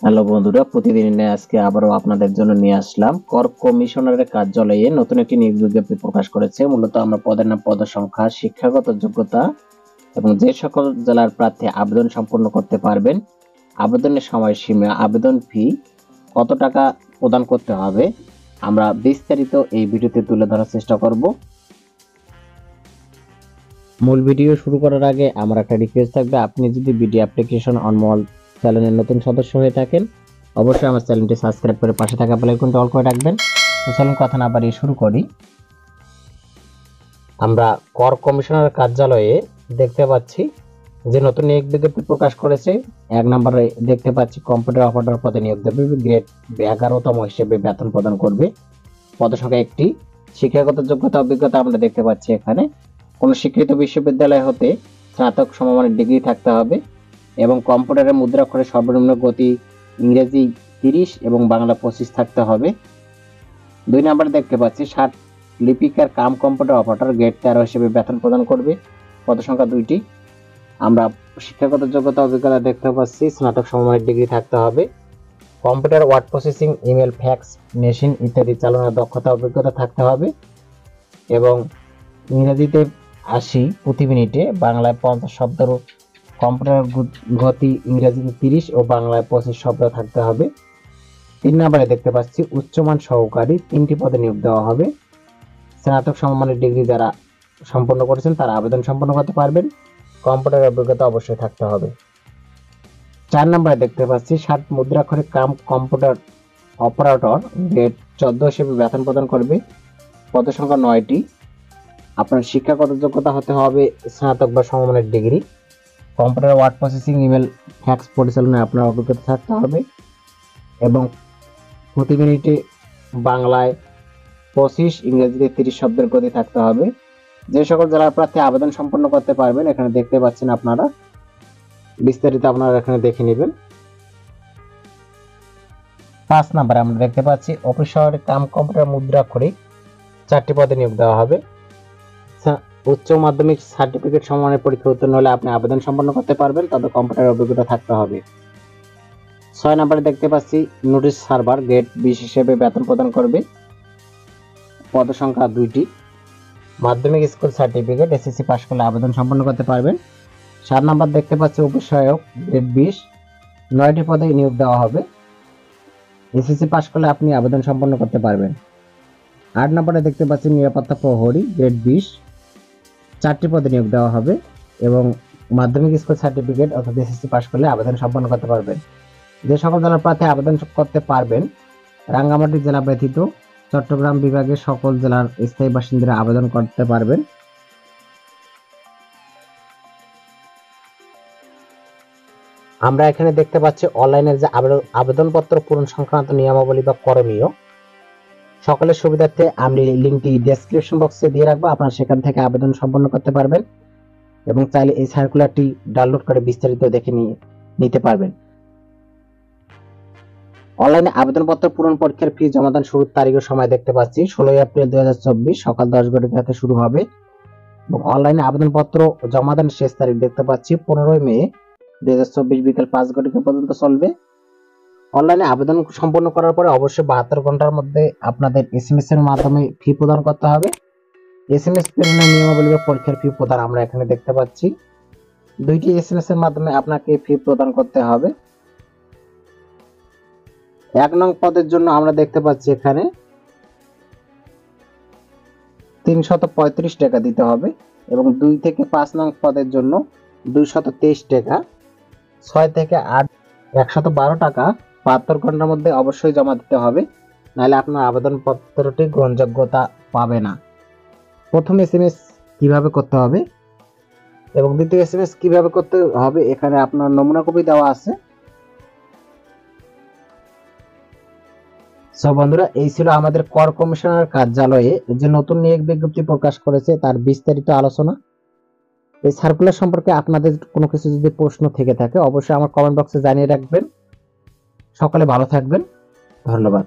Hello বন্ধুরা, প্রতিদিন আজকে আবারও আপনাদের জন্য নিয়ে আসলাম কর কমিশনারের কার্যালয়ে নতুন একটি নিয়োগ বিজ্ঞপ্তি প্রকাশ করেছে। মূলত আমরা পদের নাম, পদের সংখ্যা, শিক্ষাগত যোগ্যতা এবং যে সকল জেলার প্রার্থী আবেদন সম্পন্ন করতে পারবেন, আবেদনের সময়সীমা, আবেদন ফি, কত টাকা প্রদান করতে হবে, আমরা বিস্তারিত এই ভিডিওতে তুলে ধরার চেষ্টা করব। মূল ভিডিও শুরু করার আগে আমার একটা রিকোয়েস্ট থাকবে, আপনি যদি বিডি অ্যাপ্লিকেশন অনমল চ্যানেলের নতুন সদস্য হয়ে থাকেন, অবশ্যই আমার চ্যানেলটি সাবস্ক্রাইব করে পাশে থাকা বেল আইকনটি অল করে রাখবেন। তো চলুন কথা না বাড়িয়ে শুরু করি। আমরা কর কমিশনার কার্যালয়ে দেখতে পাচ্ছি যে নতুন নিয়োগ বিজ্ঞপ্তি প্রকাশ করেছে। 1 নম্বরে দেখতে পাচ্ছি কম্পিউটার অপারেটর পদে নিয়োগ দেবে, গ্রেড 11তম হিসেবে বেতন প্রদান করবে। পদসংখ্যা 1টি। শিক্ষাগত যোগ্যতা অভিজ্ঞতা আমরা দেখতে পাচ্ছি এখানে কোনো স্বীকৃত বিশ্ববিদ্যালয় হতে স্নাতক সমমানের ডিগ্রি থাকতে হবে এবং কম্পিউটারের মুদ্রাক্ষরে সর্বনিম্ন গতি ইংরেজি 30 এবং বাংলা 25 থাকতে হবে। 2 নম্বরে দেখতে পাচ্ছি 60 লিপিকার কাম কম্পিউটার অপারেটর গ্রেড 13 হিসেবে বেতন প্রদান করবে। পদসংখ্যা 2টি। আমরা শিক্ষাগত যোগ্যতা অভিজ্ঞতা দেখতে পাচ্ছি স্নাতক সমমানের ডিগ্রি থাকতে হবে। Computer, word processing, email, fax machine ইত্যাদি চালানোর দক্ষতা অভিজ্ঞতা থাকতে হবে এবং ইংরেজিতে 80 প্রতি মিনিটে, বাংলায় 50 শব্দ, কম্পিউটার গতি ইংরেজিতে 30 ও বাংলায় 25 শব্দ থাকতে হবে। 3 নম্বরে দেখতে পাচ্ছি উচ্চমান সহকারী 3টি পদে নিয়োগ দেওয়া হবে। স্নাতক সমমানের ডিগ্রি যারা সম্পন্ন করেছেন তারা আবেদন সম্পন্ন করতে পারবেন। কম্পিউটার অভিজ্ঞতা অবশ্যই থাকতে হবে। 4 নম্বরে দেখতে পাচ্ছি 60 মুদ্রাক্ষরে কাম কম্পিউটার অপারেটর গ্রেড 14 হিসেবে বেতন প্রদান করবে। পদসংখ্যা 9টি। আপনার শিক্ষাগত যোগ্যতা হতে হবে স্নাতক বা সমমানের degree. Computer, word processing, email, fax পরিচালনায় আপনার অভিজ্ঞতা থাকতে হবে এবং প্রতি মিনিটে বাংলায় 25, ইংরেজিতে 30 শব্দের গতি থাকতে হবে। যে সকল জেলার প্রার্থী আবেদন সম্পন্ন করতে পারবেন এখানে দেখতে পাচ্ছেন আপনারা, বিস্তারিত আপনারা এখানে দেখে নেবেন। 5 নম্বরে আমরা দেখতে পাচ্ছি অফিস শহরে কাম কম্পিউটার মুদ্রাক্ষরিক 4টি পদে নিয়োগ দেওয়া হবে। উচ্চ মাধ্যমিক সার্টিফিকেট সমমানের পরীক্ষা উত্তীর্ণ হলে আপনি আবেদন সম্পন্ন করতে পারবেন, তবে কম্পিউটার অভিজ্ঞতা থাকতে হবে। 6 নম্বরে দেখতে পাচ্ছি নোটিশ সার্ভার গ্রেড 20 হিসেবে বেতন প্রদান করবে। পদসংখ্যা 2টি। মাধ্যমিক স্কুল সার্টিফিকেট এসএসসি পাস করলে আবেদন সম্পন্ন করতে পারবেন। 7 নম্বর দেখতে পাচ্ছি অফিস সহায়ক গ্রেড 20, 9টি পদে নিয়োগ দেওয়া হবে। এসএসসি পাস করলে আপনি আবেদন সম্পন্ন করতে পারবেন। 8 নম্বরে দেখতে পাচ্ছি নিরাপত্তা প্রহরী গ্রেড 20, 4টি পদে নিয়োগ দেওয়া হবে এবং মাধ্যমিক স্কুল সার্টিফিকেট অর্থাৎ এসএসসি পাস করলে আবেদন সম্পন্ন করতে পারবেন। যে সকল জেলার প্রার্থী আবেদন করতে পারবেন, রাঙ্গামাটি জেলা ব্যতীত চট্টগ্রাম বিভাগের সকল জেলার স্থায়ী বাসিন্দারা আবেদন করতে পারবেন। আমরা এখানে দেখতে পাচ্ছি অনলাইনে যে আবেদনপত্র পূরণ সংক্রান্ত নিয়মাবলী বা করণীয়, সকলের সুবিধার্থে আমি লিঙ্কটি ডেসক্রিপশন বক্সে দিয়ে রাখবো, আপনারা সেখান থেকে আবেদন সম্পন্ন করতে পারবেন এবং চাইলে এই সার্কুলারটি ডাউনলোড করে বিস্তারিত দেখে নিতে পারবেন। অনলাইনে আবেদনপত্র পূরণ পরীক্ষার ফি জমাদান শুরুর তারিখ ও সময় দেখতে পাচ্ছি 16 এপ্রিল 2024 সকাল 10 ঘটিকাতে শুরু হবে এবং অনলাইনে আবেদনপত্র জমাদান শেষ তারিখ দেখতে পাচ্ছি 15 মে 2024 বিকেল 5 ঘটিকা পর্যন্ত চলবে। অনলাইনে আবেদন সম্পন্ন করার পরে অবশ্যই 72 ঘন্টার মধ্যে আপনাদের এসএমএস এর মাধ্যমে ফি প্রদান করতে হবে। এসএমএস প্রেরণের নিয়মাবলী বা পরীক্ষার ফি প্রদান আমরা এখানে দেখতে পাচ্ছি 2টি এসএমএস এর মাধ্যমে আপনাকে ফি প্রদান করতে হবে। 1 নং পদের জন্য আমরা দেখতে পাচ্ছি এখানে 335 টাকা দিতে হবে এবং 2 থেকে 5 নং পদের জন্য 223 টাকা, 6 থেকে 8 112 টাকা 72 ঘন্টার মধ্যে অবশ্যই জমা দিতে হবে, নাহলে আপনার আবেদনপত্রটি গ্রহণযোগ্যতা পাবে না। প্রথম এসএমএস কিভাবে করতে হবে এবং দ্বিতীয় এসএমএস কিভাবে করতে হবে এখানে আপনার নমুনা কপি দেওয়া আছে। সো বন্ধুরা, এই ছিল আমাদের কর কমিশনার কার্যালয়ে যে নতুন নিয়োগ বিজ্ঞপ্তি প্রকাশ করেছে তার বিস্তারিত আলোচনা। এই সার্কুলার সম্পর্কে আপনাদের কোনো কিছু যদি প্রশ্ন থেকে থাকে অবশ্যই আমার কমেন্ট বক্সে জানিয়ে রাখবেন। সকলে ভালো থাকবেন, ধন্যবাদ।